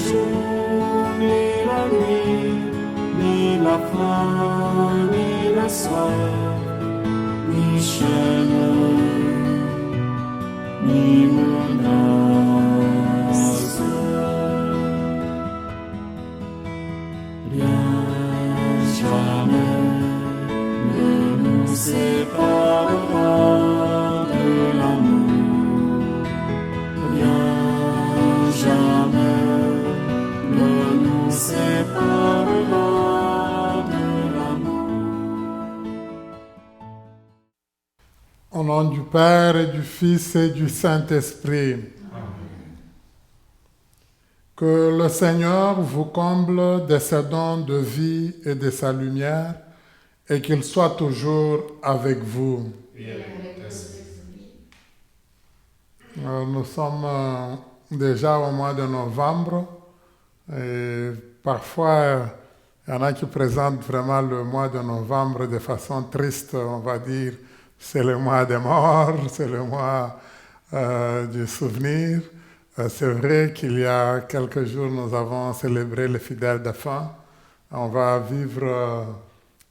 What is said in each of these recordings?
jour, ni la nuit, ni la faim, ni la soif, ni chaîne, ni menace. Rien jamais ne nous séparera de l'amour. Rien jamais ne nous séparera de l'amour. Au nom du Père et du Fils et du Saint-Esprit. Que le Seigneur vous comble de ses dons de vie et de sa lumière, et qu'il soit toujours avec vous. Nous sommes déjà au mois de novembre, et parfois il y en a qui présentent vraiment le mois de novembre de façon triste, on va dire, c'est le mois des morts, c'est le mois du souvenir. C'est vrai qu'il y a quelques jours, nous avons célébré les fidèles défunts. On va vivre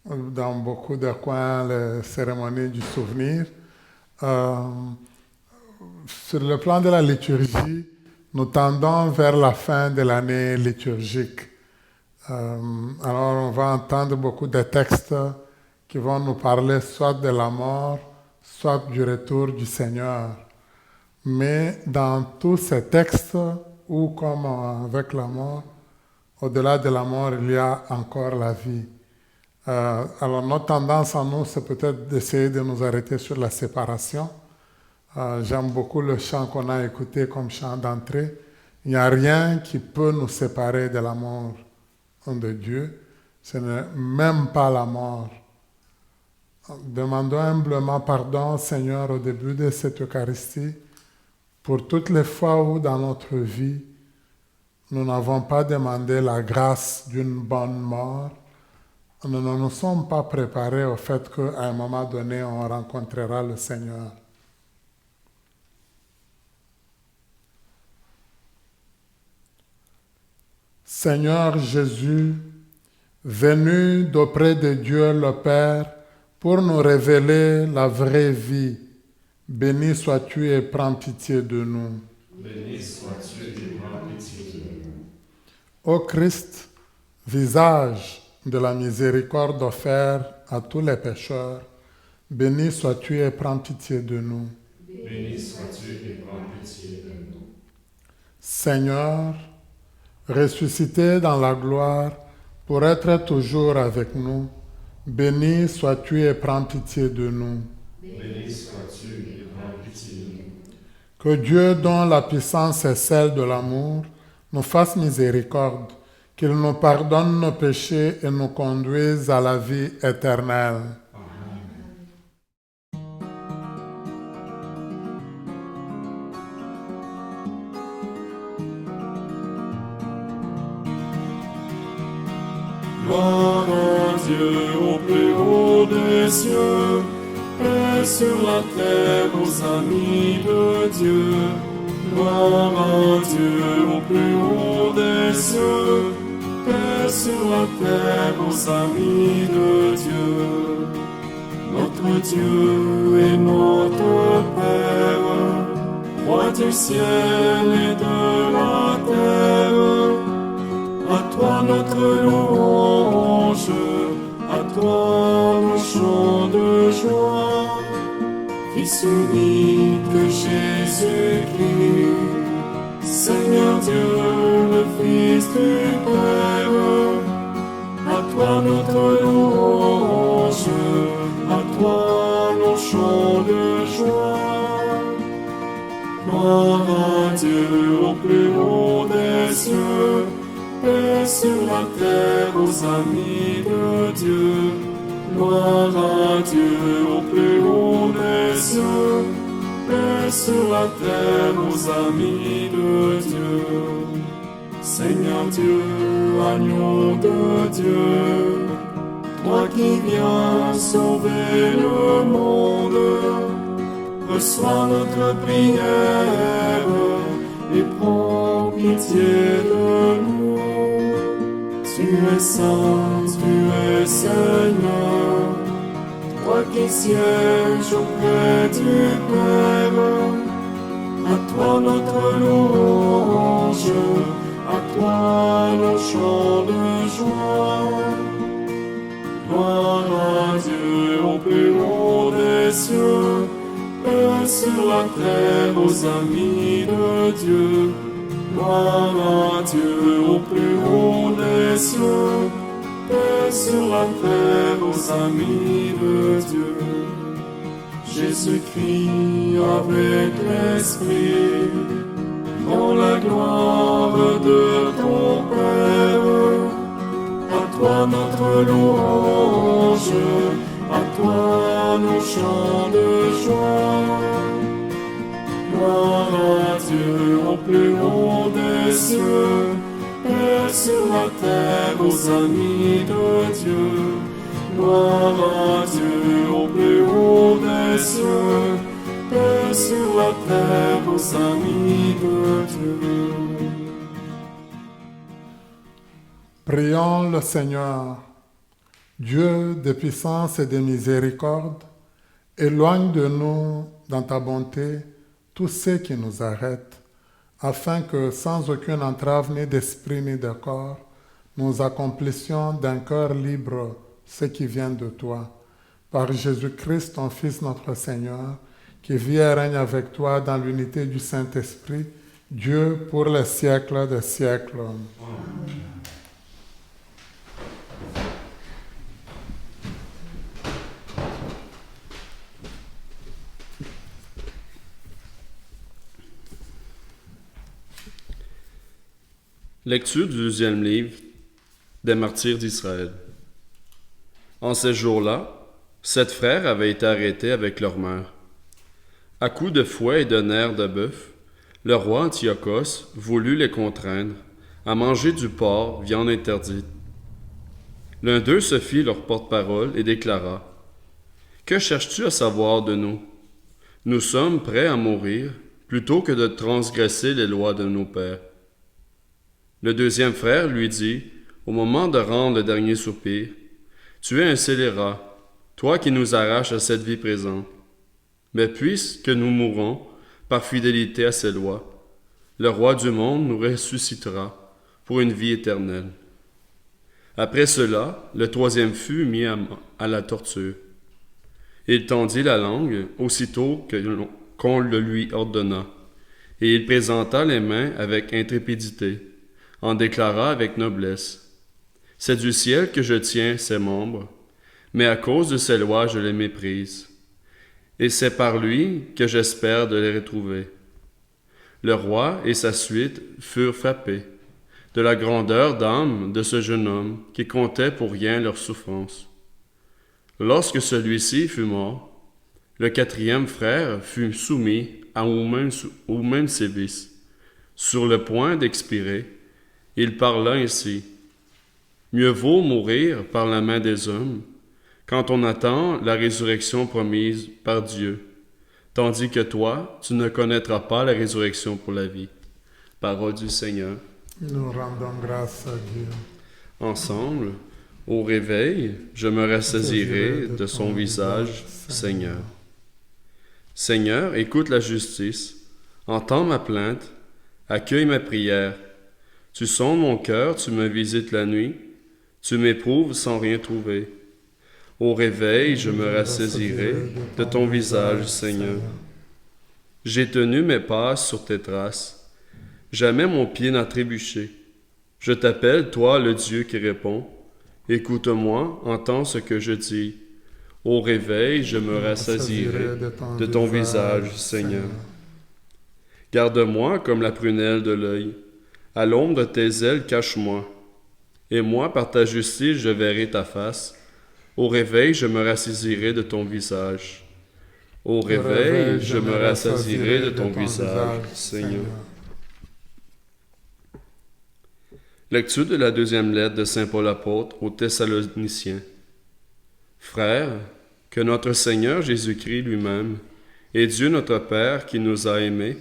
dans beaucoup de coins les cérémonies du souvenir. Sur le plan de la liturgie, nous tendons vers la fin de l'année liturgique. Alors on va entendre beaucoup de textes qui vont nous parler soit de la mort, soit du retour du Seigneur. Mais dans tous ces textes, ou comme avec la mort, au-delà de la mort, il y a encore la vie. Alors notre tendance en nous, c'est peut-être d'essayer de nous arrêter sur la séparation. J'aime beaucoup le chant qu'on a écouté comme chant d'entrée. Il n'y a rien qui peut nous séparer de l'amour de Dieu. Ce n'est même pas la mort. Demandons humblement pardon, Seigneur, au début de cette Eucharistie, pour toutes les fois où dans notre vie, nous n'avons pas demandé la grâce d'une bonne mort, nous ne nous sommes pas préparés au fait qu'à un moment donné, on rencontrera le Seigneur. Seigneur Jésus, venu d'auprès de Dieu le Père pour nous révéler la vraie vie, béni sois-tu et prends pitié de nous. Béni sois-tu et prends pitié de nous. Ô Christ, visage de la miséricorde offert à tous les pécheurs, béni sois-tu et prends pitié de nous. Béni sois-tu et prends pitié de nous. Seigneur, ressuscité dans la gloire pour être toujours avec nous, béni sois-tu et prends pitié de nous. Béni sois-tu et prends pitié de nous. Que Dieu, dont la puissance est celle de l'amour, nous fasse miséricorde, qu'il nous pardonne nos péchés et nous conduise à la vie éternelle. Gloire à Dieu au plus haut des cieux, paix sur la terre aux amis de Dieu. Gloire à Dieu au plus haut des cieux, paix sur la terre aux amis de Dieu. Notre Dieu et notre Père, Roi du ciel et de la terre, à toi notre louange, à toi nos chants de joie. Fils unique Jésus-Christ, Seigneur Dieu, le Fils du Père, à toi notre louange, à toi nos chants de joie. Gloire à Dieu au plus haut des cieux, paix sur la terre aux amis de Dieu. Gloire à Dieu au plus haut des cieux, paix sur la terre aux amis de Dieu. Seigneur Dieu, agneau de Dieu, toi qui viens sauver le monde, reçois notre prière et prends pitié de nous. es saint, tu es Seigneur, toi qui sièges auprès du Père. À toi notre louange, à toi nos chants de joie. Gloire à Dieu au plus haut des cieux, et sur la terre aux amis de Dieu. Gloire à Dieu au plus haut des cieux, et sur la terre aux amis de Dieu. Jésus-Christ avec l'Esprit, dans la gloire de ton Père. À toi notre louange, à toi nos chants de joie. Gloire à Dieu au plus haut des cieux, et sur la terre aux amis de Dieu. Gloire à Dieu au plus haut des cieux, et sur la terre aux amis de Dieu. Prions le Seigneur. Dieu de puissance et de miséricorde, éloigne de nous, dans ta bonté, tous ceux qui nous arrêtent, afin que, sans aucune entrave ni d'esprit ni de corps, nous accomplissions d'un cœur libre ce qui vient de toi. Par Jésus-Christ, ton Fils notre Seigneur, qui vit et règne avec toi dans l'unité du Saint-Esprit, Dieu pour les siècles des siècles. Amen. Lecture du deuxième livre des martyrs d'Israël. En ces jours-là, 7 frères avaient été arrêtés avec leur mère. À coups de fouet et de nerfs de bœuf, le roi Antiochos voulut les contraindre à manger du porc, viande interdite. L'un d'eux se fit leur porte-parole et déclara : « Que cherches-tu à savoir de nous ? Nous sommes prêts à mourir plutôt que de transgresser les lois de nos pères. » Le deuxième frère lui dit, au moment de rendre le dernier soupir : « Tu es un scélérat, toi qui nous arraches à cette vie présente. Mais puisque nous mourrons par fidélité à ces lois, le roi du monde nous ressuscitera pour une vie éternelle. » Après cela, le troisième fut mis à la torture. Il tendit la langue aussitôt qu'on le lui ordonna, et il présenta les mains avec intrépidité, en déclara avec noblesse : « C'est du ciel que je tiens ces membres, mais à cause de ces lois je les méprise, et c'est par lui que j'espère de les retrouver. » Le roi et sa suite furent frappés de la grandeur d'âme de ce jeune homme qui comptait pour rien leurs souffrances. Lorsque celui-ci fut mort, le quatrième frère fut soumis aux mêmes sévices. Sur le point d'expirer, il parla ainsi : « Mieux vaut mourir par la main des hommes, quand on attend la résurrection promise par Dieu, tandis que toi, tu ne connaîtras pas la résurrection pour la vie. » Parole du Seigneur. Nous rendons grâce à Dieu. Ensemble, au réveil, je me ressaisirai de son visage, Seigneur. Seigneur, écoute la justice, entends ma plainte, accueille ma prière. Tu sondes mon cœur, tu me visites la nuit, tu m'éprouves sans rien trouver. Au réveil, je me ressaisirai de ton visage, Seigneur. J'ai tenu mes pas sur tes traces, jamais mon pied n'a trébuché. Je t'appelle, toi, le Dieu qui répond. Écoute-moi, entends ce que je dis. Au réveil, je me rassasirai de ton visage, Seigneur. Garde-moi comme la prunelle de l'œil. À l'ombre de tes ailes, cache-moi. Et moi, par ta justice, je verrai ta face. Au réveil, je me rassasirai de ton visage. Au réveil, je me rassasirai de ton visage, Seigneur. Lecture de la deuxième lettre de Saint Paul apôtre aux Thessaloniciens. Frères, que notre Seigneur Jésus-Christ lui-même et Dieu notre Père qui nous a aimés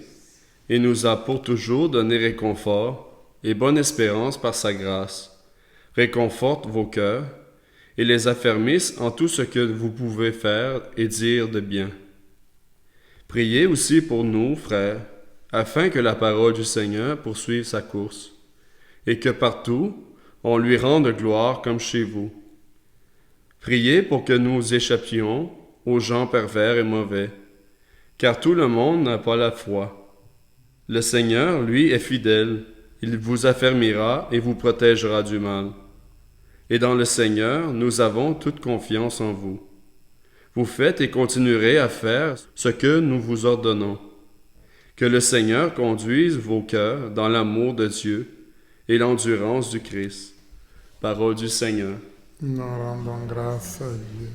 et nous a pour toujours donné réconfort et bonne espérance par sa grâce, réconforte vos cœurs et les affermisse en tout ce que vous pouvez faire et dire de bien. Priez aussi pour nous, frères, afin que la parole du Seigneur poursuive sa course, et que partout on lui rende gloire comme chez vous. Priez pour que nous échappions aux gens pervers et mauvais, car tout le monde n'a pas la foi. Le Seigneur, lui, est fidèle, il vous affermira et vous protégera du mal. Et dans le Seigneur, nous avons toute confiance en vous. Vous faites et continuerez à faire ce que nous vous ordonnons. Que le Seigneur conduise vos cœurs dans l'amour de Dieu et l'endurance du Christ. Parole du Seigneur. Nous rendons grâce à Dieu.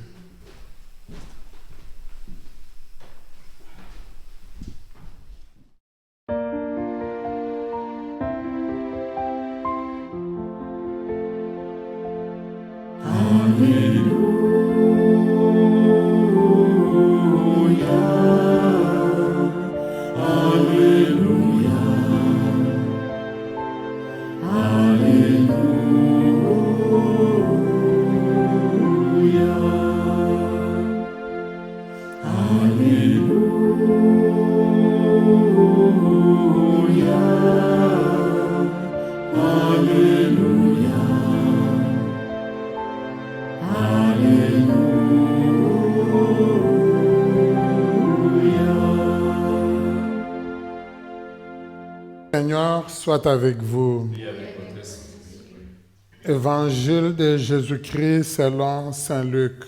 Seigneur soit avec vous. Évangile de Jésus-Christ selon saint Luc.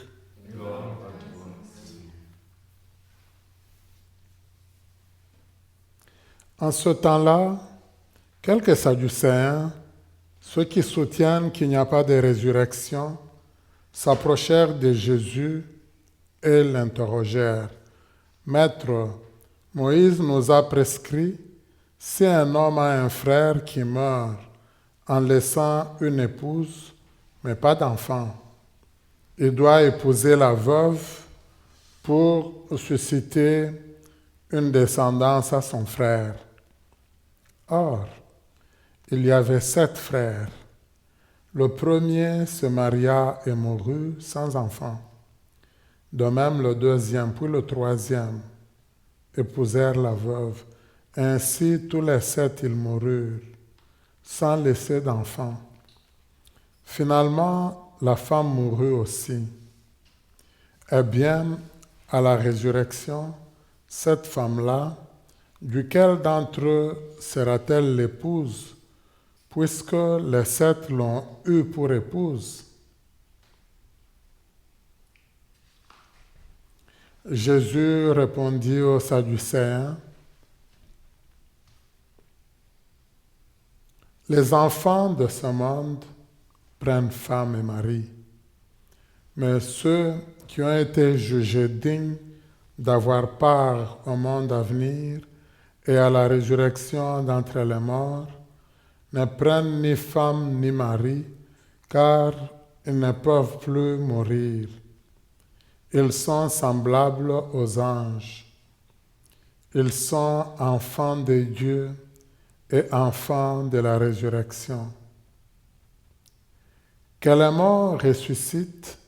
En ce temps-là, quelques Sadducéens, ceux qui soutiennent qu'il n'y a pas de résurrection, s'approchèrent de Jésus et l'interrogèrent. « Maître, Moïse nous a prescrit, si un homme a un frère qui meurt en laissant une épouse, mais pas d'enfant, il doit épouser la veuve pour susciter une descendance à son frère. Or, il y avait 7 frères. Le premier se maria et mourut sans enfant. De même, le deuxième, puis le troisième épousèrent la veuve. Ainsi, tous les 7, ils moururent, sans laisser d'enfant. Finalement, la femme mourut aussi. Eh bien, à la résurrection, cette femme-là, duquel d'entre eux sera-t-elle l'épouse, puisque les 7 l'ont eue pour épouse? Jésus répondit aux Sadducéens, « Les enfants de ce monde prennent femme et mari, mais ceux qui ont été jugés dignes d'avoir part au monde à venir et à la résurrection d'entre les morts, ne prennent ni femme ni mari, car ils ne peuvent plus mourir. Ils sont semblables aux anges. Ils sont enfants de Dieu et enfants de la résurrection. Que les morts ressuscitent,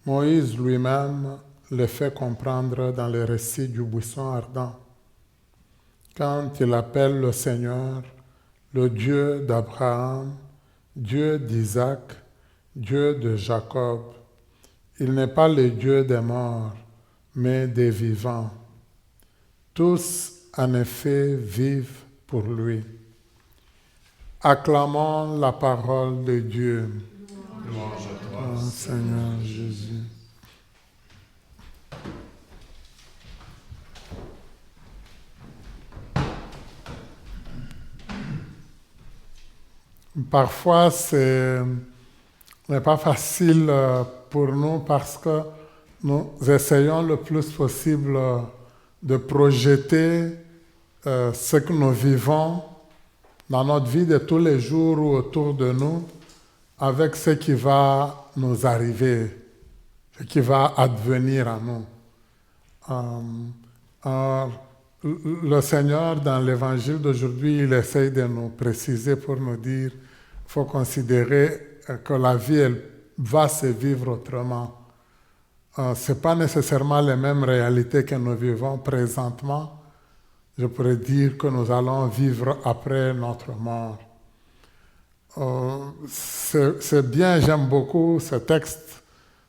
Moïse lui-même le fait comprendre dans le récit du buisson ardent, quand il appelle le Seigneur le Dieu d'Abraham, Dieu d'Isaac, Dieu de Jacob. Il n'est pas le Dieu des morts, mais des vivants. Tous, en effet, vivent pour lui. Acclamons la parole de Dieu. Louange à toi, Oh, Seigneur Jésus. Parfois, ce n'est pas facile pour nous parce que nous essayons le plus possible de projeter ce que nous vivons dans notre vie de tous les jours ou autour de nous avec ce qui va nous arriver, ce qui va advenir à nous. Le Seigneur, dans l'Évangile d'aujourd'hui, il essaye de nous préciser pour nous dire qu'il faut considérer que la vie elle, va se vivre autrement. Ce n'est pas nécessairement les mêmes réalités que nous vivons présentement. Je pourrais dire que nous allons vivre après notre mort. C'est bien, j'aime beaucoup ce texte,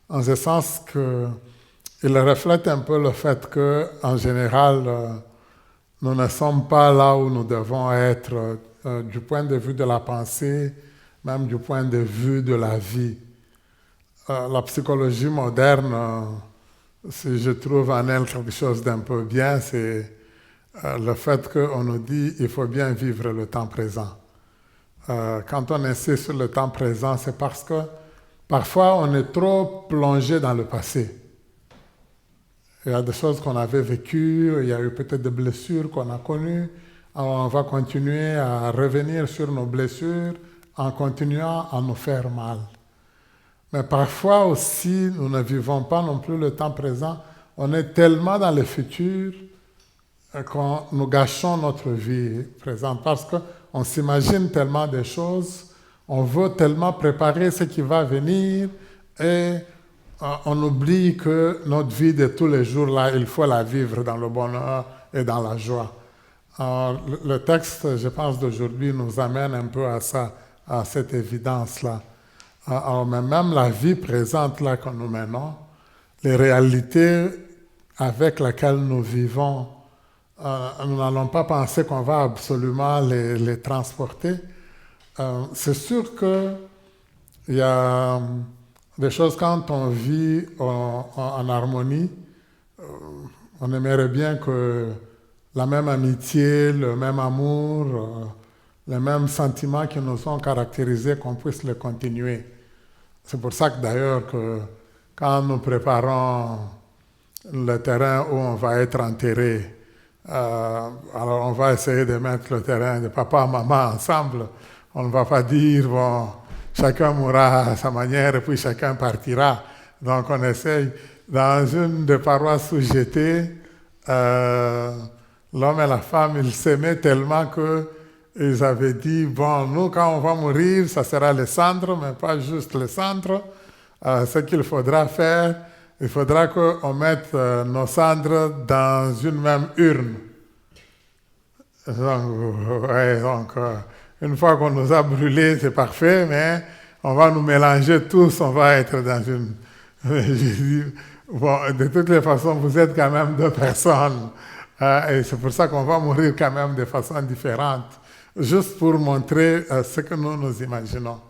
en ce sens qu'il reflète un peu le fait qu'en général, nous ne sommes pas là où nous devons être du point de vue de la pensée, même du point de vue de la vie. La psychologie moderne, si je trouve en elle quelque chose d'un peu bien, c'est le fait qu'on nous dit qu'il faut bien vivre le temps présent. Quand on insiste sur le temps présent, c'est parce que parfois on est trop plongé dans le passé. Il y a des choses qu'on avait vécues, il y a eu peut-être des blessures qu'on a connues. Alors on va continuer à revenir sur nos blessures en continuant à nous faire mal. Mais parfois aussi, nous ne vivons pas non plus le temps présent. On est tellement dans le futur qu'on nous gâchons notre vie présente parce qu'on s'imagine tellement des choses, on veut tellement préparer ce qui va venir et on oublie que notre vie de tous les jours, là, il faut la vivre dans le bonheur et dans la joie. Alors, le texte, je pense, d'aujourd'hui nous amène un peu à ça, à cette évidence-là. Alors, même la vie présente là que nous menons, les réalités avec lesquelles nous vivons, nous n'allons pas penser qu'on va absolument les transporter. C'est sûr qu'il y a des choses quand on vit en harmonie, on aimerait bien que la même amitié, le même amour, les mêmes sentiments qui nous ont caractérisés, qu'on puisse les continuer. C'est pour ça que d'ailleurs que quand nous préparons le terrain où on va être enterré, alors on va essayer de mettre le terrain de papa et maman ensemble. On ne va pas dire, bon, chacun mourra à sa manière et puis chacun partira. Donc on essaye. Dans une des paroisses où j'étais, l'homme et la femme, ils s'aimaient tellement qu'ils avaient dit, bon, nous quand on va mourir, ça sera les cendres, mais pas juste les cendres. Ce qu'il faudra faire, il faudra qu'on mette nos cendres dans une même urne. Donc, une fois qu'on nous a brûlés, c'est parfait, mais on va nous mélanger tous, on va être dans une... J'ai dit, bon, de toutes les façons, vous êtes quand même deux personnes, et c'est pour ça qu'on va mourir quand même de façon différente, juste pour montrer ce que nous imaginons.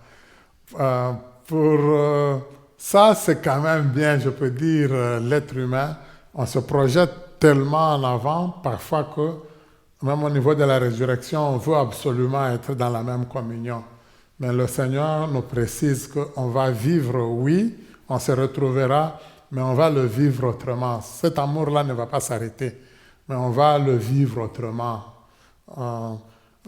Ça, c'est quand même bien, je peux dire, l'être humain. On se projette tellement en avant, parfois que, même au niveau de la résurrection, on veut absolument être dans la même communion. Mais le Seigneur nous précise qu'on va vivre, oui, on se retrouvera, mais on va le vivre autrement. Cet amour-là ne va pas s'arrêter, mais on va le vivre autrement.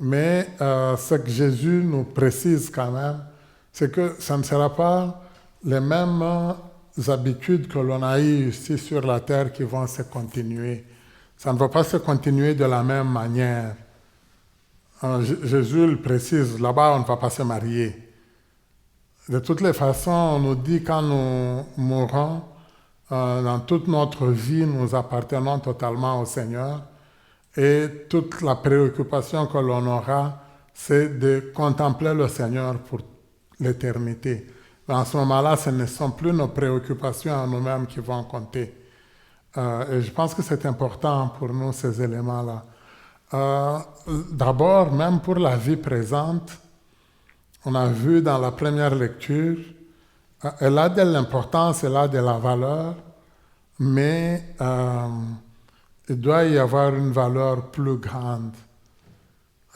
Mais ce que Jésus nous précise quand même, c'est que ça ne sera pas les mêmes habitudes que l'on a eues ici sur la terre qui vont se continuer. Ça ne va pas se continuer de la même manière. Jésus le précise, là-bas on ne va pas se marier. De toutes les façons, on nous dit quand nous mourrons, dans toute notre vie, nous appartenons totalement au Seigneur. Et toute la préoccupation que l'on aura, c'est de contempler le Seigneur pour l'éternité. Mais en ce moment-là, ce ne sont plus nos préoccupations à nous-mêmes qui vont compter. Et je pense que c'est important pour nous, ces éléments-là. D'abord, même pour la vie présente, on a vu dans la première lecture, elle a de l'importance, elle a de la valeur, mais il doit y avoir une valeur plus grande.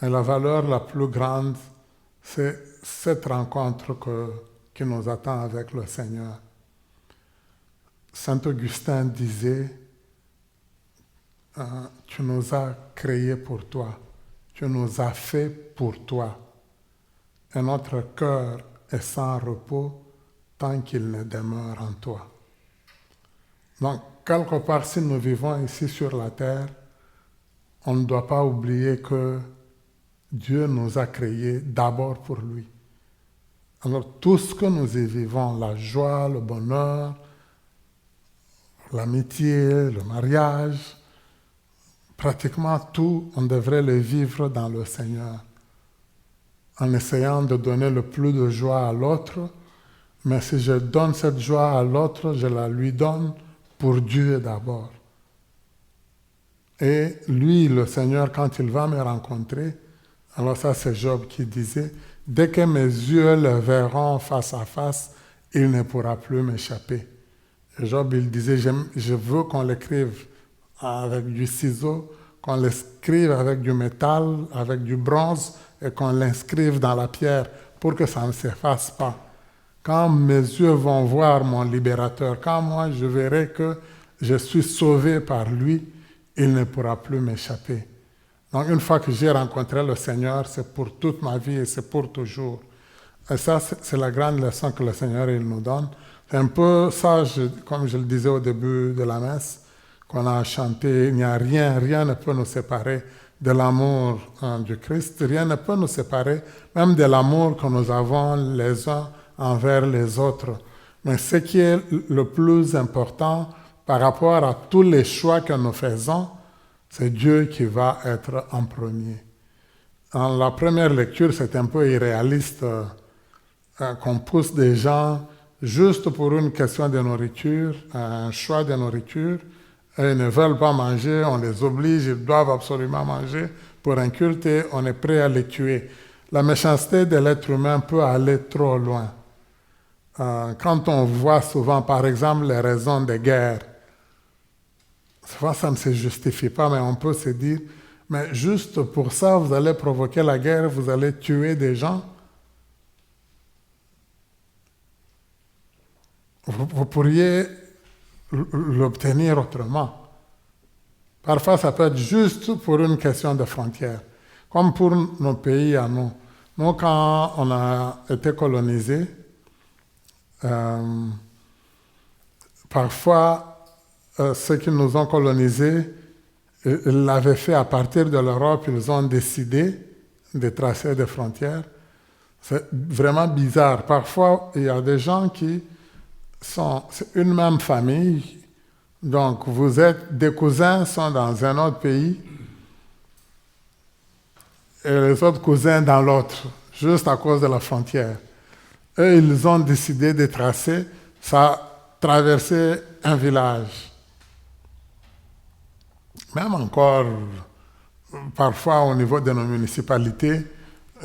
Et la valeur la plus grande, c'est cette rencontre qui nous attend avec le Seigneur. Saint Augustin disait, tu nous as créés pour toi, tu nous as fait pour toi, et notre cœur est sans repos tant qu'il ne demeure en toi. Donc, quelque part, si nous vivons ici sur la terre, on ne doit pas oublier que Dieu nous a créés d'abord pour lui. Alors tout ce que nous y vivons, la joie, le bonheur, l'amitié, le mariage, pratiquement tout, on devrait le vivre dans le Seigneur, en essayant de donner le plus de joie à l'autre. Mais si je donne cette joie à l'autre, je la lui donne pour Dieu d'abord. Et lui, le Seigneur, quand il va me rencontrer, alors ça c'est Job qui disait, « Dès que mes yeux le verront face à face, il ne pourra plus m'échapper. » Et Job, il disait, je veux qu'on l'écrive avec du ciseau, qu'on l'écrive avec du métal, avec du bronze, et qu'on l'inscrive dans la pierre pour que ça ne s'efface pas. Quand mes yeux vont voir mon libérateur, quand moi je verrai que je suis sauvé par lui, il ne pourra plus m'échapper. Donc une fois que j'ai rencontré le Seigneur, c'est pour toute ma vie et c'est pour toujours. Et ça, c'est la grande leçon que le Seigneur il nous donne. C'est un peu ça, comme je le disais au début de la messe, qu'on a chanté, il n'y a rien ne peut nous séparer de l'amour du Christ, rien ne peut nous séparer, même de l'amour que nous avons les uns envers les autres. Mais ce qui est le plus important par rapport à tous les choix que nous faisons, c'est Dieu qui va être en premier. Dans la première lecture, c'est un peu irréaliste qu'on pousse des gens juste pour une question de nourriture, un choix de nourriture, et ils ne veulent pas manger, on les oblige, ils doivent absolument manger pour un culte et on est prêt à les tuer. La méchanceté de l'être humain peut aller trop loin. Quand on voit souvent, par exemple, les raisons des guerres, souvent ça ne se justifie pas, mais on peut se dire, mais juste pour ça, vous allez provoquer la guerre, vous allez tuer des gens. Vous pourriez l'obtenir autrement. Parfois, ça peut être juste pour une question de frontières, comme pour nos pays à nous. Nous, quand on a été colonisés, parfois, ceux qui nous ont colonisés, ils l'avaient fait à partir de l'Europe, ils ont décidé de tracer des frontières. C'est vraiment bizarre. Parfois, il y a des gens qui c'est une même famille, donc vous êtes, des cousins sont dans un autre pays et les autres cousins dans l'autre, juste à cause de la frontière. Eux, ils ont décidé de tracer, ça traverser un village. Même encore, parfois au niveau de nos municipalités,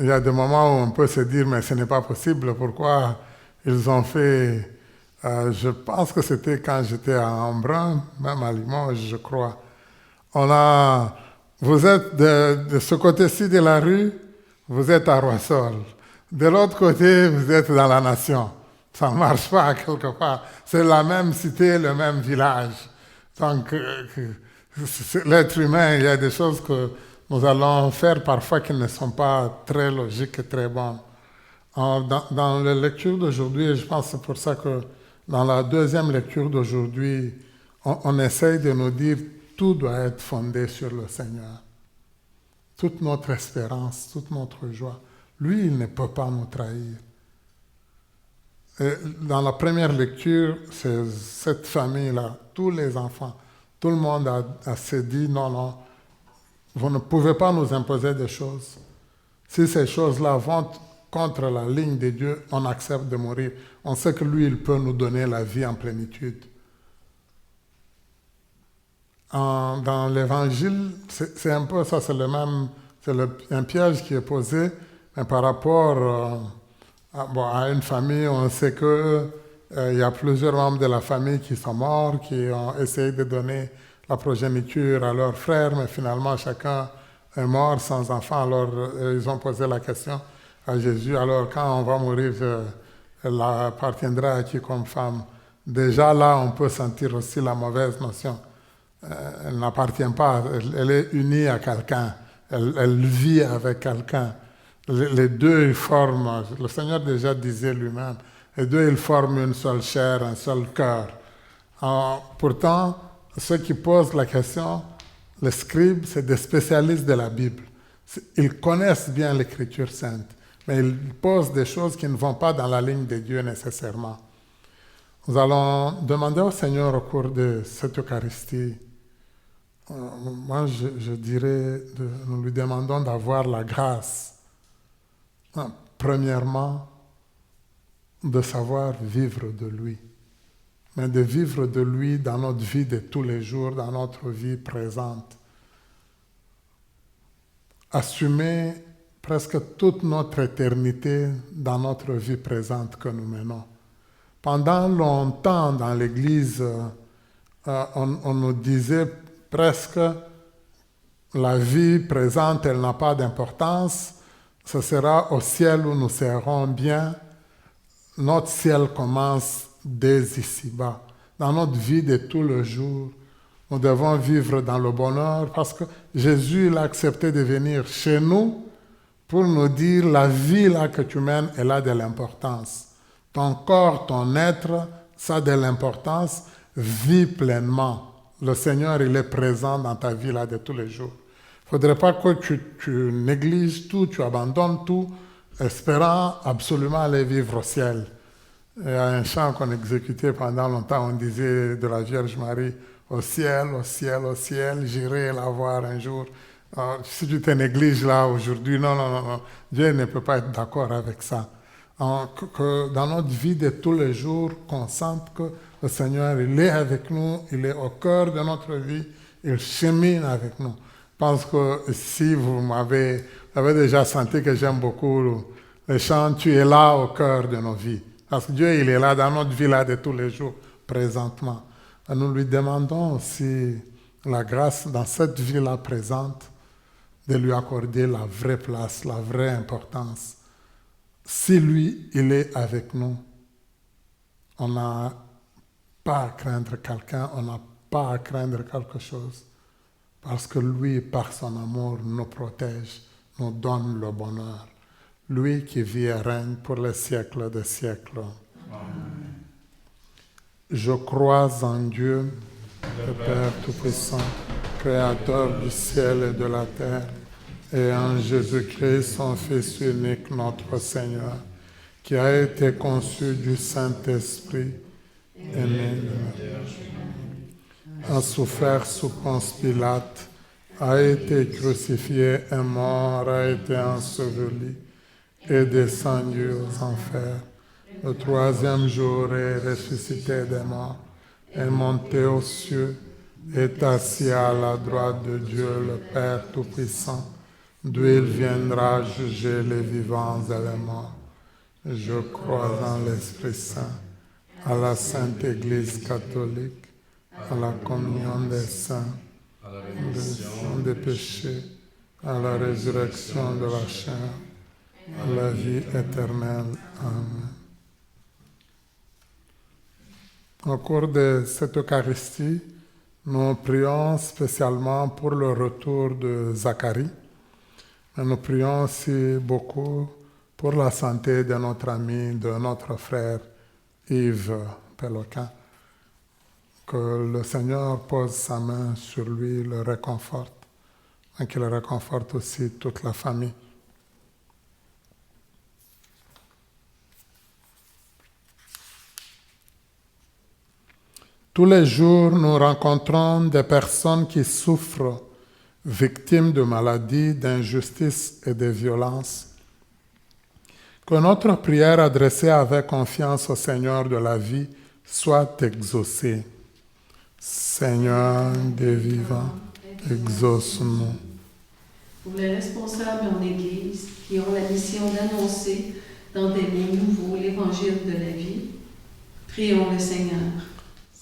il y a des moments où on peut se dire, mais ce n'est pas possible, pourquoi ils ont fait... je pense que c'était quand j'étais à Embrun, même à Limoges, je crois. Vous êtes de ce côté-ci de la rue, vous êtes à Roissol. De l'autre côté, vous êtes dans la nation. Ça ne marche pas quelque part. C'est la même cité, le même village. Donc, l'être humain, il y a des choses que nous allons faire parfois qui ne sont pas très logiques et très bonnes. Dans la lecture d'aujourd'hui, je pense que c'est pour ça que dans la deuxième lecture d'aujourd'hui, on essaye de nous dire tout doit être fondé sur le Seigneur. Toute notre espérance, toute notre joie. Lui, il ne peut pas nous trahir. Et dans la première lecture, c'est cette famille-là, tous les enfants, tout le monde a se dit non, vous ne pouvez pas nous imposer des choses. Si ces choses-là vont contre la ligne de Dieu, on accepte de mourir. On sait que lui, il peut nous donner la vie en plénitude. Dans l'Évangile, c'est un peu ça, c'est un piège qui est posé, mais par rapport à une famille, on sait qu'il y a plusieurs membres de la famille qui sont morts, qui ont essayé de donner la progéniture à leurs frères, mais finalement, chacun est mort sans enfant. Alors, ils ont posé la question à Jésus, alors quand on va mourir, elle appartiendra à qui comme femme? Déjà là, on peut sentir aussi la mauvaise notion. Elle n'appartient pas, elle est unie à quelqu'un, elle vit avec quelqu'un. Les deux, ils forment, le Seigneur déjà disait lui-même, les deux, ils forment une seule chair, un seul cœur. Pourtant, ceux qui posent la question, les scribes, c'est des spécialistes de la Bible. Ils connaissent bien l'Écriture sainte. mais il pose des choses qui ne vont pas dans la ligne de Dieu nécessairement. Nous allons demander au Seigneur au cours de cette Eucharistie, moi je dirais, nous lui demandons d'avoir la grâce, premièrement, de savoir vivre de lui, mais de vivre de lui dans notre vie de tous les jours, dans notre vie présente. Assumer presque toute notre éternité dans notre vie présente que nous menons. Pendant longtemps dans l'Église, on nous disait presque la vie présente, elle n'a pas d'importance, ce sera au ciel où nous serons bien. Notre ciel commence dès ici-bas. Dans notre vie de tous les jours, nous devons vivre dans le bonheur parce que Jésus il a accepté de venir chez nous pour nous dire la vie là que tu mènes, elle a de l'importance. Ton corps, ton être, ça a de l'importance. Vis pleinement. Le Seigneur, il est présent dans ta vie là de tous les jours. Il ne faudrait pas que tu négliges tout, tu abandonnes tout, espérant absolument aller vivre au ciel. Il y a un chant qu'on exécutait pendant longtemps, on disait de la Vierge Marie, au ciel, au ciel, au ciel, j'irai la voir un jour. Si tu te négliges là aujourd'hui, non, Dieu ne peut pas être d'accord avec ça. Que dans notre vie de tous les jours, qu'on sente que le Seigneur, il est avec nous, il est au cœur de notre vie, il chemine avec nous. Je pense que si vous avez déjà senti que j'aime beaucoup le chant, tu es là au cœur de nos vies. Parce que Dieu, il est là dans notre vie là de tous les jours, présentement. Et nous lui demandons aussi la grâce dans cette vie-là présente de lui accorder la vraie place, la vraie importance. Si lui, il est avec nous, on n'a pas à craindre quelqu'un, on n'a pas à craindre quelque chose. Parce que lui, par son amour, nous protège, nous donne le bonheur. Lui qui vit et règne pour les siècles des siècles. Amen. Je crois en Dieu, le Père Tout-Puissant, Créateur du ciel et de la terre, et en Jésus-Christ, son Fils unique, notre Seigneur, qui a été conçu du Saint-Esprit, et né de la Vierge, a souffert sous Ponce Pilate, a été crucifié et mort, a été enseveli, et descendu aux enfers. Le troisième jour est ressuscité des morts, est monté aux cieux, est assis à la droite de Dieu, le Père Tout-Puissant, d'où il viendra juger les vivants et les morts. Je crois en l'Esprit Saint, à la Sainte Église catholique, à la communion des saints, à la rémission des péchés, à la résurrection de la chair, à la vie éternelle. Amen. Au cours de cette Eucharistie, nous prions spécialement pour le retour de Zacharie. Mais nous prions aussi beaucoup pour la santé de notre ami, de notre frère Yves Péloquin. Que le Seigneur pose sa main sur lui, le réconforte, et qu'il réconforte aussi toute la famille. Tous les jours, nous rencontrons des personnes qui souffrent, victimes de maladies, d'injustices et de violences. Que notre prière adressée avec confiance au Seigneur de la vie soit exaucée. Seigneur des vivants, exauce-nous. Pour les responsables en Église qui ont la mission d'annoncer dans des mots nouveaux l'Évangile de la vie, prions le Seigneur.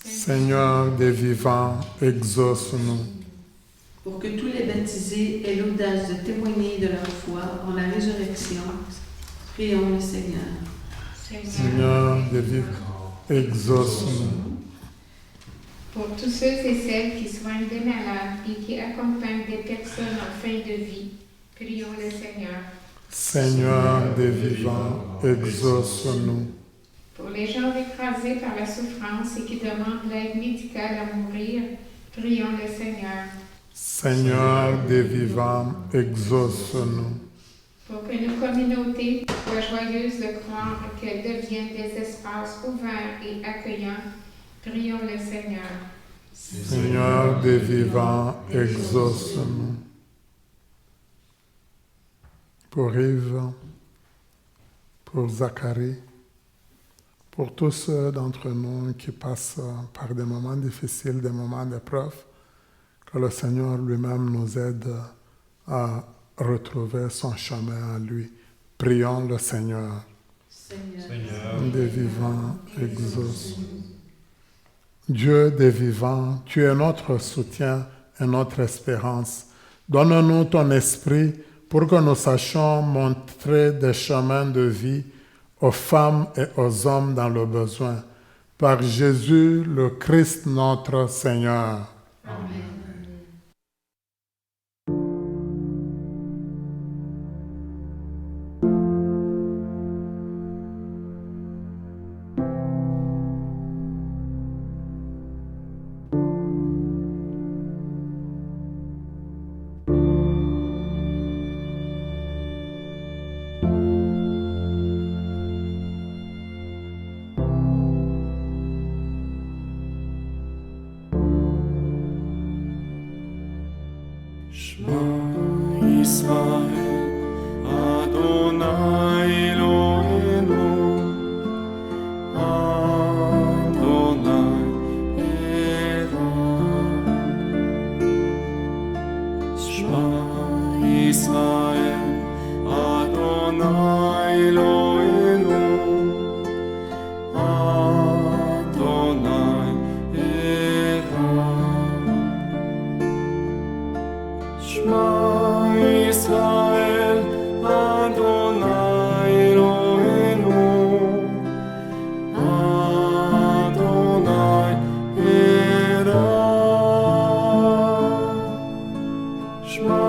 Seigneur des vivants, exauce-nous. Pour que tous les baptisés aient l'audace de témoigner de leur foi en la résurrection, prions le Seigneur. Seigneur des vivants, exauce-nous. Pour tous ceux et celles qui soignent des malades et qui accompagnent des personnes en fin de vie, prions le Seigneur. Seigneur des vivants, exauce-nous. Pour les gens écrasés par la souffrance et qui demandent l'aide médicale à mourir, prions le Seigneur. Seigneur des vivants, exauce-nous. pour que nos communautés soient joyeuses de croire et qu'elles deviennent des espaces ouverts et accueillants. Prions le Seigneur. Seigneur des vivants, exauce-nous. Pour Yves, pour Zacharie, pour tous ceux d'entre nous qui passent par des moments difficiles, des moments d'épreuve, que le Seigneur lui-même nous aide à retrouver son chemin à lui. Prions le Seigneur. Seigneur Des vivants, exauce. Dieu des vivants, tu es notre soutien et notre espérance. Donne-nous ton esprit pour que nous sachions montrer des chemins de vie aux femmes et aux hommes dans le besoin. Par Jésus, le Christ notre Seigneur. Amen. Shema Yisrael, Adonai Eloheinu, Adonai Echad. Shema Yisrael, Adonai Eloheinu, Adonai Echad. Shema Yisrael, Adonai Eloheinu, Adonai Echad. Shema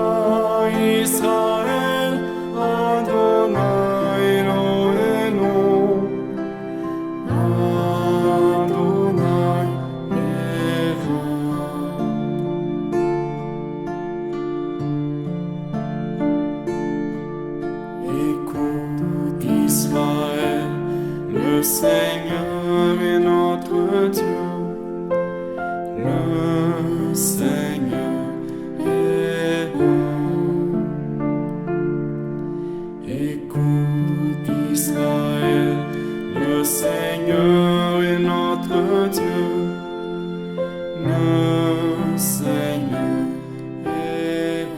Yisrael, Adonai Eloheinu, Adonai Echad. Écoute Israël, le Seigneur est notre Dieu. Le Seigneur est un. Écoute Israël, le Seigneur est notre Dieu. Le Seigneur est un.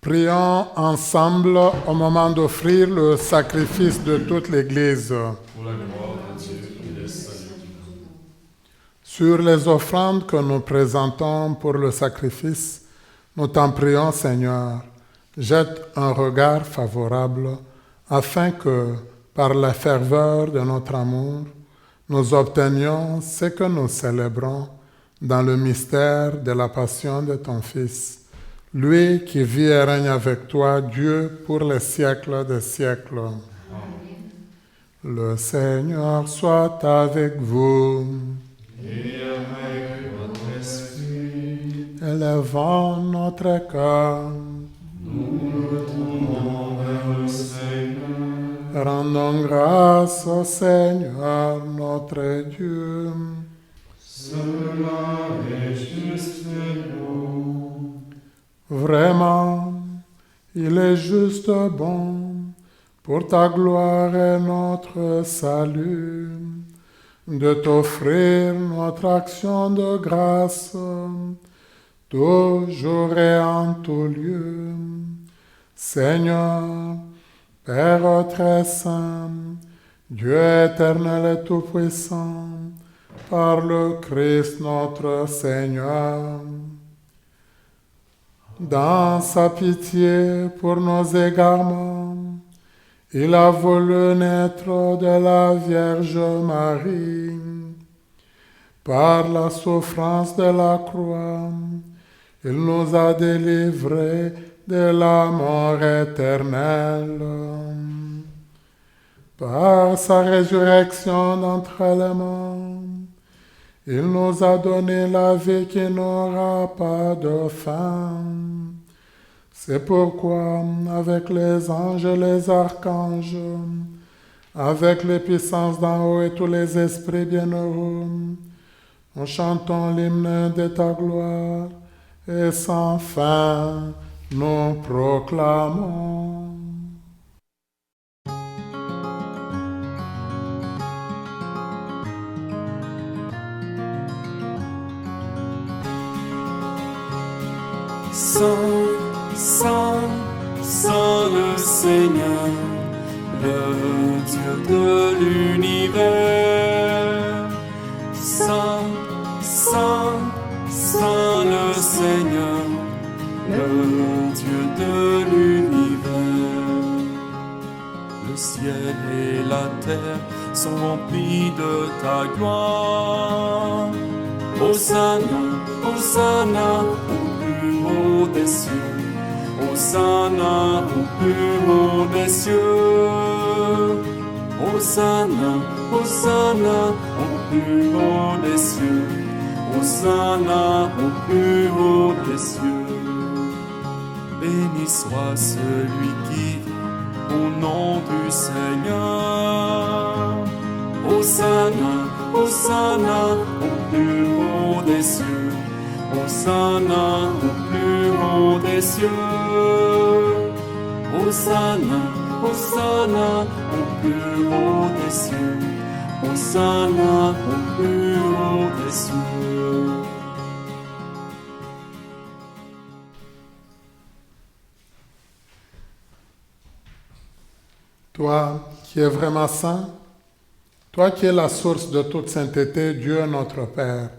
Prions ensemble au moment d'offrir le sacrifice de toute l'Église. Pour la gloire de Dieu et le salut du monde. Sur les offrandes que nous présentons pour le sacrifice, nous t'en prions, Seigneur, jette un regard favorable afin que, par la ferveur de notre amour, nous obtenions ce que nous célébrons dans le mystère de la passion de ton Fils, lui qui vit et règne avec toi, Dieu, pour les siècles des siècles. Le Seigneur soit avec vous. Et avec votre esprit, Élevons notre cœur, nous nous tournons vers le Seigneur. rendons grâce au Seigneur notre Dieu. Cela est juste et beau. Vraiment, il est juste bon pour ta gloire et notre salut de t'offrir notre action de grâce toujours et en tout lieu. Seigneur, Père très saint, Dieu éternel et tout-puissant, par le Christ notre Seigneur. Dans sa pitié pour nos égarements, il a voulu naître de la Vierge Marie. Par la souffrance de la croix, il nous a délivrés de la mort éternelle. Par sa résurrection d'entre les morts, Il nous a donné la vie qui n'aura pas de fin. C'est pourquoi, avec les anges et les archanges, avec les puissances d'en haut et tous les esprits bienheureux, nous chantons l'hymne de ta gloire, et sans fin nous proclamons. Saint, Saint, Saint le Seigneur, le Dieu de l'univers. Saint, Saint, Saint le Seigneur, le Dieu de l'univers. Le ciel et la terre sont remplis de ta gloire. Hosanna, Hosanna au plus haut des cieux. Hosanna au plus haut des cieux. Hosanna, Hosanna au plus haut des cieux. Hosanna au plus haut des cieux. Béni soit celui qui vient au nom du Seigneur. Hosanna, Hosanna au plus haut des cieux. Hosanna au plus haut des cieux. Hosanna, Hosanna au plus haut des cieux. Hosanna au plus haut des cieux. Toi qui es vraiment saint, toi qui es la source de toute sainteté, Dieu notre Père,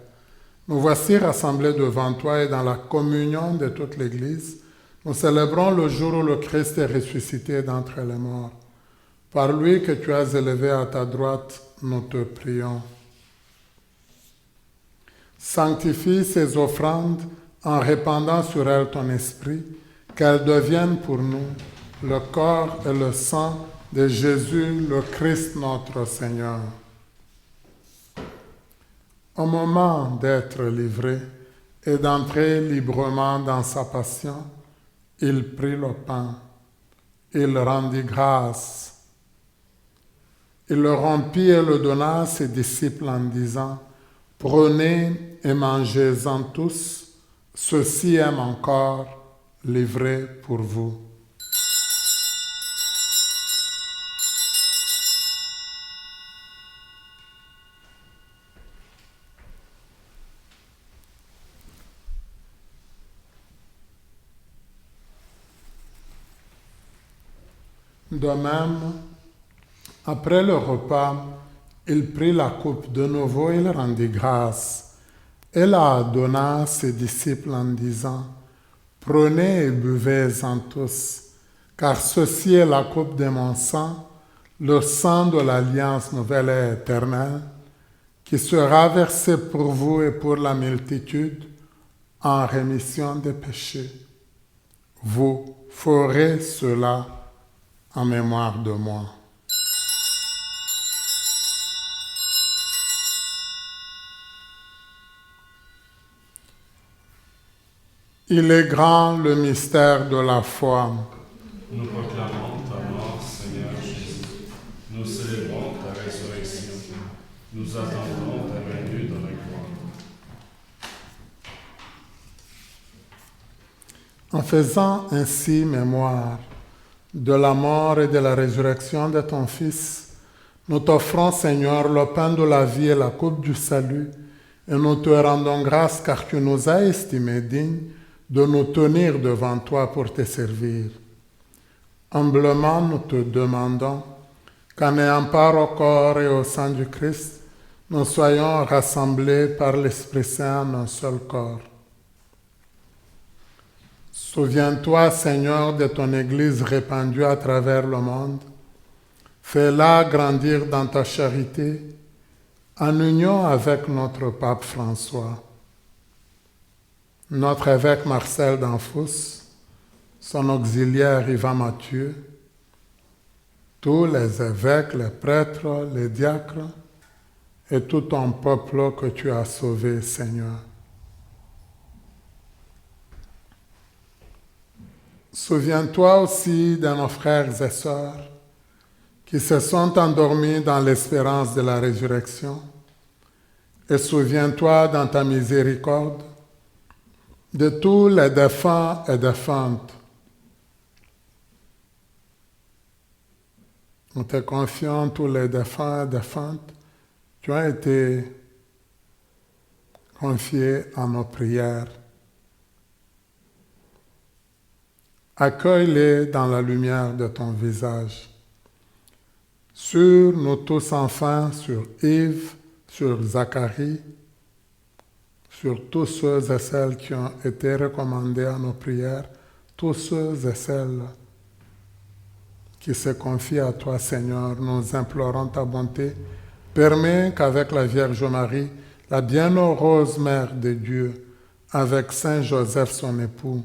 nous voici rassemblés devant toi et dans la communion de toute l'Église, nous célébrons le jour où le Christ est ressuscité d'entre les morts. Par lui que tu as élevé à ta droite, nous te prions. Sanctifie ces offrandes en répandant sur elles ton esprit, qu'elles deviennent pour nous le corps et le sang de Jésus, le Christ notre Seigneur. Au moment d'être livré et d'entrer librement dans sa passion, il prit le pain, il rendit grâce. Il le rompit et le donna à ses disciples en disant, « Prenez et mangez-en tous, ceci est mon corps livré pour vous. » De même, après le repas, il prit la coupe de nouveau et il rendit grâce. Et la donna à ses disciples en disant, « Prenez et buvez-en tous, car ceci est la coupe de mon sang, le sang de l'alliance nouvelle et éternelle, qui sera versé pour vous et pour la multitude en rémission des péchés. Vous ferez cela en mémoire de moi. » Il est grand le mystère de la foi. Nous proclamons ta mort, Seigneur Jésus. Nous célébrons ta résurrection. Nous attendons ta venue dans la gloire. En faisant ainsi mémoire de la mort et de la résurrection de ton Fils, nous t'offrons, Seigneur, le pain de la vie et la coupe du salut, et nous te rendons grâce car tu nous as estimés dignes de nous tenir devant toi pour te servir. Humblement, nous te demandons qu'en ayant part au corps et au sang du Christ, nous soyons rassemblés par l'Esprit Saint en un seul corps. Souviens-toi, Seigneur, de ton Église répandue à travers le monde. Fais-la grandir dans ta charité, en union avec notre pape François, notre évêque Marcel d'Anfous, son auxiliaire Yvan Mathieu, tous les évêques, les prêtres, les diacres, et tout ton peuple que tu as sauvé, Seigneur. Souviens-toi aussi de nos frères et sœurs qui se sont endormis dans l'espérance de la résurrection. Et souviens-toi dans ta miséricorde de tous les défunts et défuntes. Nous te confions tous les défunts et défuntes qui ont été confiés à nos prières. Accueille-les dans la lumière de ton visage. Sur nous tous enfin, sur Yves, sur Zacharie, sur tous ceux et celles qui ont été recommandés à nos prières, tous ceux et celles qui se confient à toi, Seigneur, nous implorons ta bonté. Permets qu'avec la Vierge Marie, la bienheureuse Mère de Dieu, avec Saint Joseph son époux,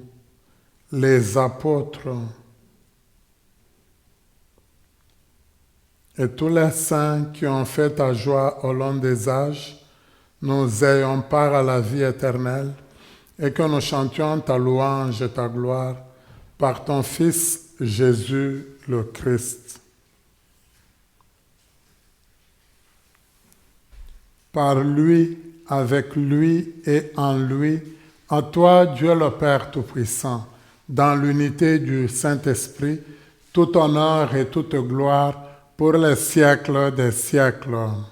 les apôtres et tous les saints qui ont fait ta joie au long des âges, nous ayons part à la vie éternelle et que nous chantions ta louange et ta gloire par ton Fils Jésus le Christ. Par lui, avec lui et en lui, à toi, Dieu le Père Tout-Puissant, dans l'unité du Saint-Esprit, tout honneur et toute gloire pour les siècles des siècles. Amen.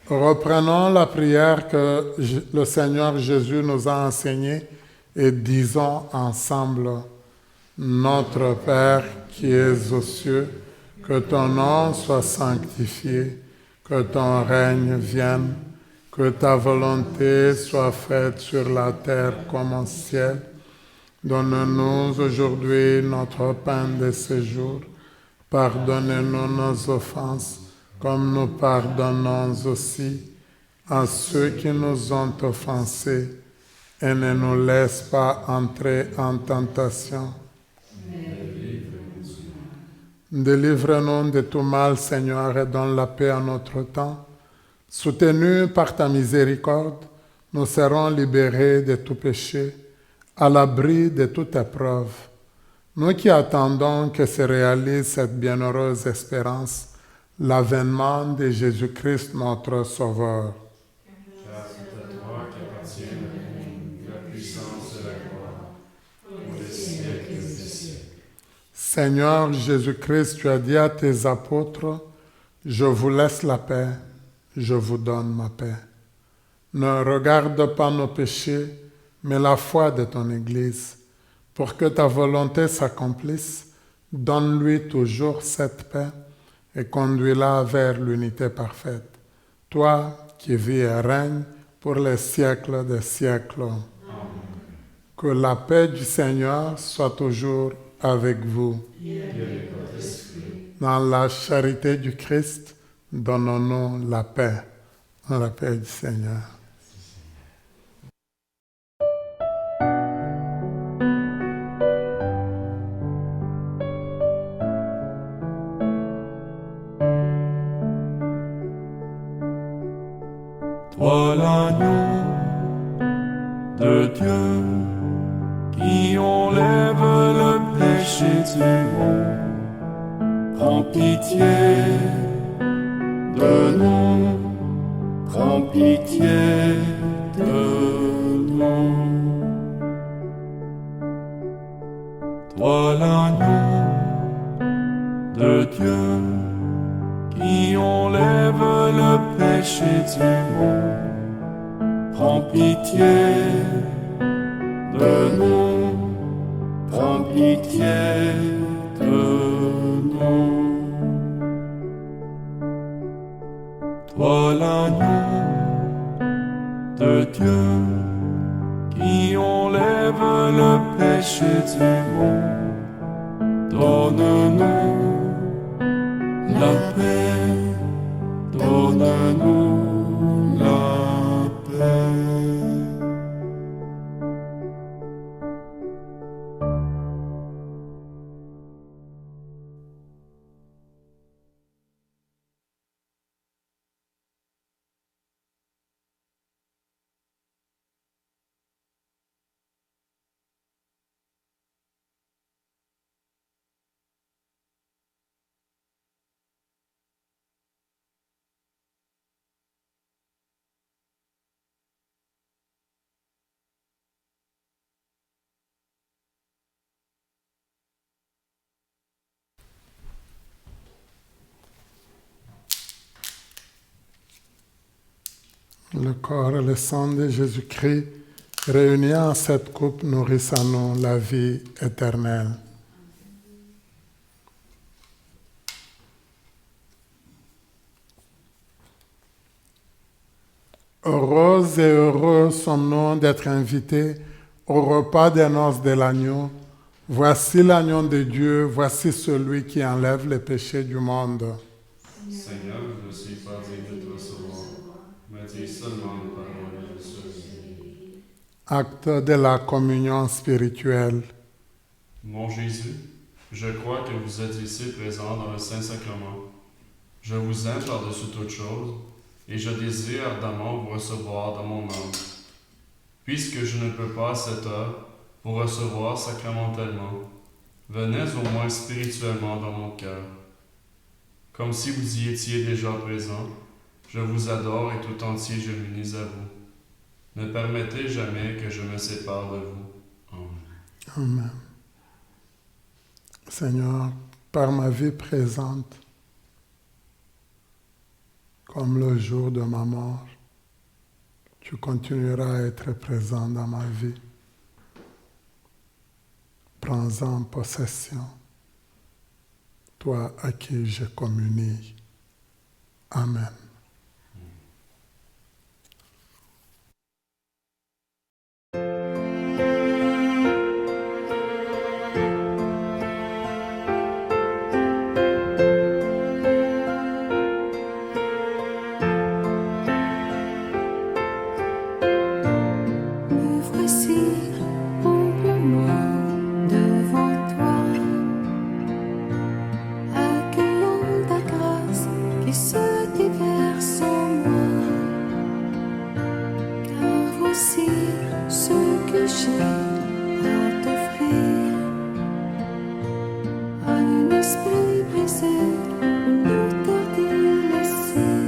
Reprenons la prière que le Seigneur Jésus nous a enseignée et disons ensemble: Notre Père qui es aux cieux, que ton nom soit sanctifié, que ton règne vienne, que ta volonté soit faite sur la terre comme au ciel. Donne-nous aujourd'hui notre pain de ce jour. Pardonne-nous nos offenses, comme nous pardonnons aussi à ceux qui nous ont offensés. Et ne nous laisse pas entrer en tentation. Délivre-nous de tout mal, Seigneur, et donne la paix à notre temps. Soutenus par ta miséricorde, nous serons libérés de tout péché, à l'abri de toute épreuve. Nous qui attendons que se réalise cette bienheureuse espérance, l'avènement de Jésus-Christ notre Sauveur. Car c'est à toi qu'appartient le règne, la puissance et la gloire, pour les siècles des siècles. Seigneur Jésus-Christ, tu as dit à tes apôtres, « Je vous laisse la paix, je vous donne ma paix. » Ne regarde pas nos péchés, mais la foi de ton Église. Pour que ta volonté s'accomplisse, donne-lui toujours cette paix et conduis-la vers l'unité parfaite. Toi qui vis et règnes pour les siècles des siècles. Amen. Que la paix du Seigneur soit toujours avec vous. Dans la charité du Christ, donnons-nous la paix du Seigneur. Toi l'agneau de Dieu qui enlève le péché du monde, prends pitié de nous, prends pitié de nous. Toi l'agneau de Dieu qui enlève le péché du monde, prends pitié de nous, prends pitié de nous. Toi l'agneau de Dieu qui enlève le péché du monde, donne-nous la paix, donne-nous la paix. Le corps et le sang de Jésus-Christ, réunis en cette coupe, nourrissent en nous la vie éternelle. Heureuse et heureux sommes-nous d'être invités au repas des noces de l'agneau. Voici l'agneau de Dieu, voici celui qui enlève les péchés du monde. Seigneur, je ne suis pas digne de te recevoir, mais dis seulement une parole et je serai. Acte de la communion spirituelle. Mon Jésus, je crois que vous êtes ici présent dans le Saint-Sacrement. Je vous aime par-dessus toute chose, et je désire ardemment vous recevoir dans mon âme. Puisque je ne peux pas à cette heure vous recevoir sacramentellement, venez au moins spirituellement dans mon cœur. Comme si vous y étiez déjà présent, je vous adore et tout entier je m'unis à vous. Ne permettez jamais que je me sépare de vous. Amen. Amen. Seigneur, par ma vie présente, comme le jour de ma mort, tu continueras à être présent dans ma vie. Prends-en possession, toi à qui je communie. Amen. Me voici humblement devant toi, accueillant ta grâce qui se déverse en moi. Car voici ce que j'ai à t'offrir, un esprit brisé, une tardive laissée,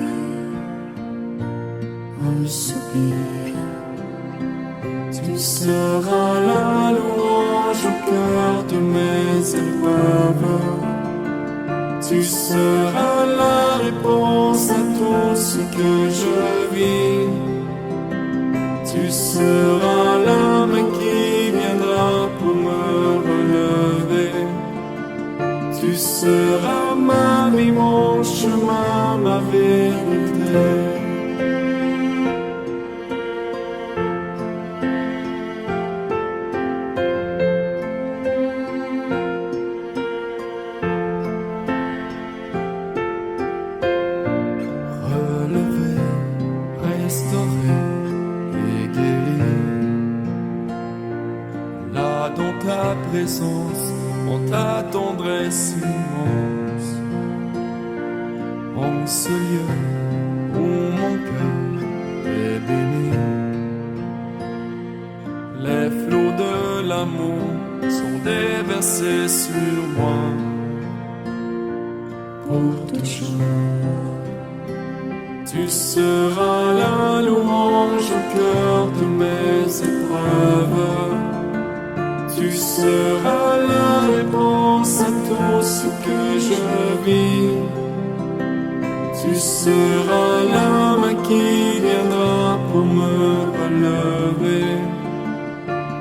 un soupir. Tu seras la louange au cœur de mes épreuves. Tu seras la réponse à tout ce que je vis. Tu seras la main qui viendra pour me relever. Tu seras ma vie, mon chemin, ma vérité. En ta tendresse immense, en ce lieu où mon cœur est béni, les flots de l'amour sont déversés sur moi. Pour toujours, tu seras la louange au cœur de mes épreuves. Tu seras la réponse à tout ce que je vis. Tu seras la main qui viendra pour me relever.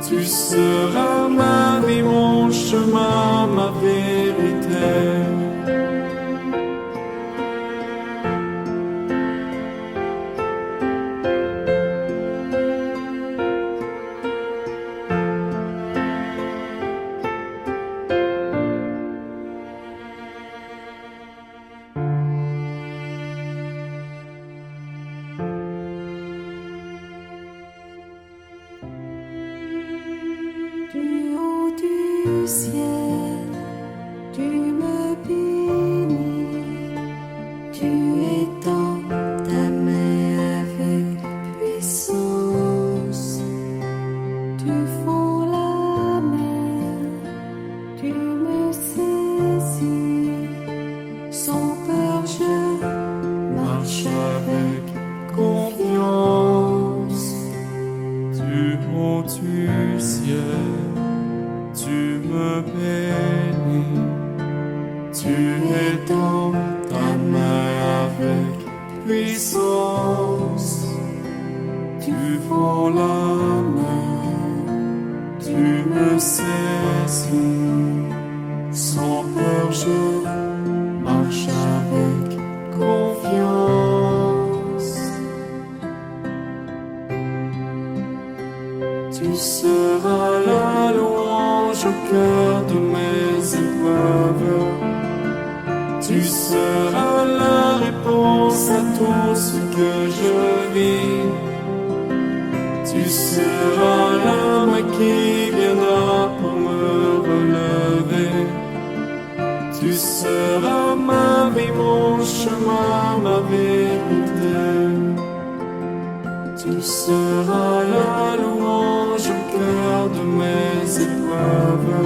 Tu seras ma vie, mon chemin, ma vérité. Du haut du ciel, tu me bénis, tu étends ta main avec puissance, tu fonds la mer, tu me saisis, sans peur je marche avec Confiance du haut du ciel, tu me bénis, tu étends ta main avec puissance, front la mer, tu me saisis. Sans peur, je marche avec confiance. Tu seras la louange au cœur de mes épreuves. Tu seras la réponse à tout ce que je vis. Tu seras la main qui viendra pour me relever. Tu seras ma vie, mon chemin, ma vérité. Tu seras la louange au cœur de mes épreuves.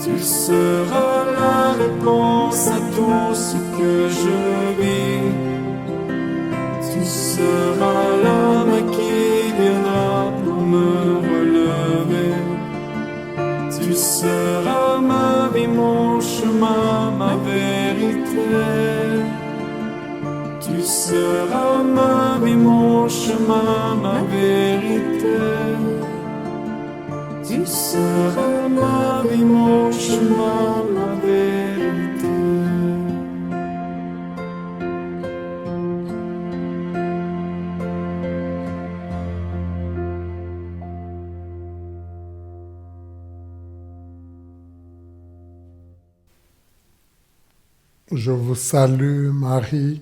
Tu seras la réponse à tout ce que je vis. Tu seras la main qui viendra pour me relever. Tu seras ma vie, mon chemin, ma vérité. Tu seras ma vie, mon chemin, ma vérité. Tu seras ma vie, mon chemin, ma vérité. Je vous salue, Marie,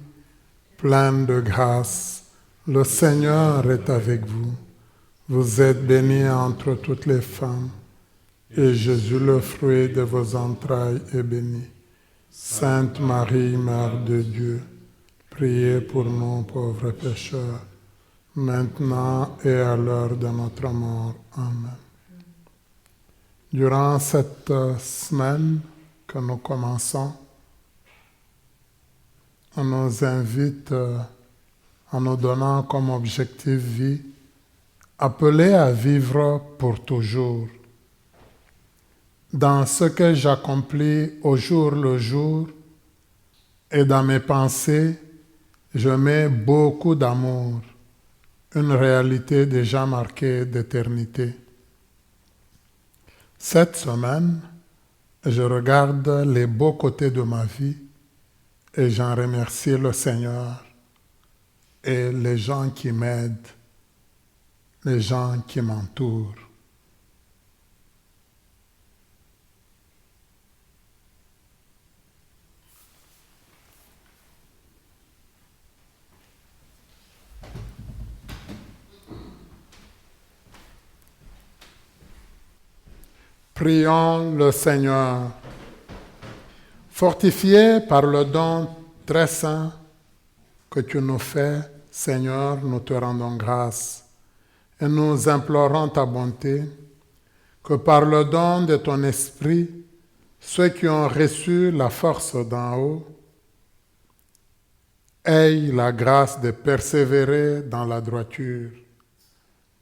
pleine de grâce. Le Seigneur est avec vous. Vous êtes bénie entre toutes les femmes, et Jésus, le fruit de vos entrailles, est béni. Sainte Marie, Mère de Dieu, priez pour nous pauvres pécheurs, maintenant et à l'heure de notre mort. Amen. Durant cette semaine que nous commençons, on nous invite, en nous donnant comme objectif vie, appelé à vivre pour toujours. Dans ce que j'accomplis au jour le jour et dans mes pensées, je mets beaucoup d'amour, une réalité déjà marquée d'éternité. Cette semaine, je regarde les beaux côtés de ma vie et j'en remercie le Seigneur et les gens qui m'aident, les gens qui m'entourent. Prions le Seigneur. Fortifiés par le don très saint que tu nous fais, Seigneur, nous te rendons grâce et nous implorons ta bonté, que par le don de ton esprit, ceux qui ont reçu la force d'en haut aient la grâce de persévérer dans la droiture.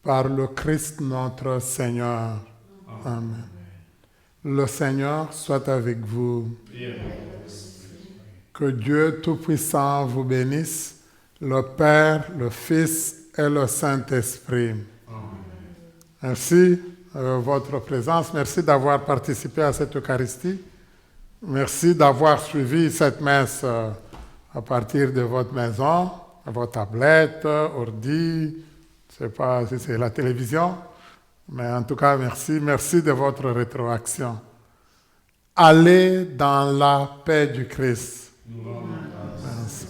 Par le Christ notre Seigneur. Amen. Le Seigneur soit avec vous. Que Dieu Tout-Puissant vous bénisse, le Père, le Fils et le Saint-Esprit. Merci de votre présence. Merci d'avoir participé à cette Eucharistie. Merci d'avoir suivi cette messe à partir de votre maison, à vos tablettes, ordi, je ne sais pas si c'est la télévision. Mais en tout cas, merci. Merci de votre rétroaction. Allez dans la paix du Christ. Merci.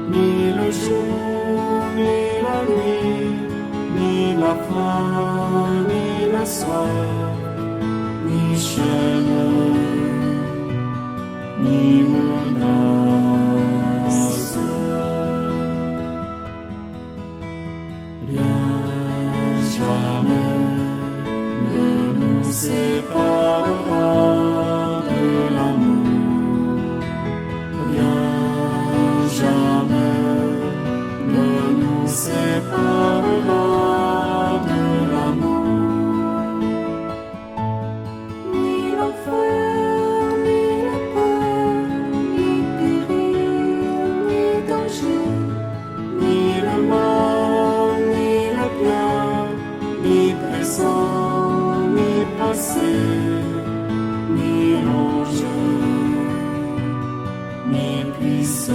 Ni le jour, ni faim, ni la soif, ni chaîne, ni menace. Rien jamais ne nous séparera de l'amour. Rien jamais ne nous séparera de l'amour. Ni l'enfer, ni la peur, ni péril, ni danger, Ni le mal, ni le bien, ni présent, ni passé, ni l'ange, ni puissance.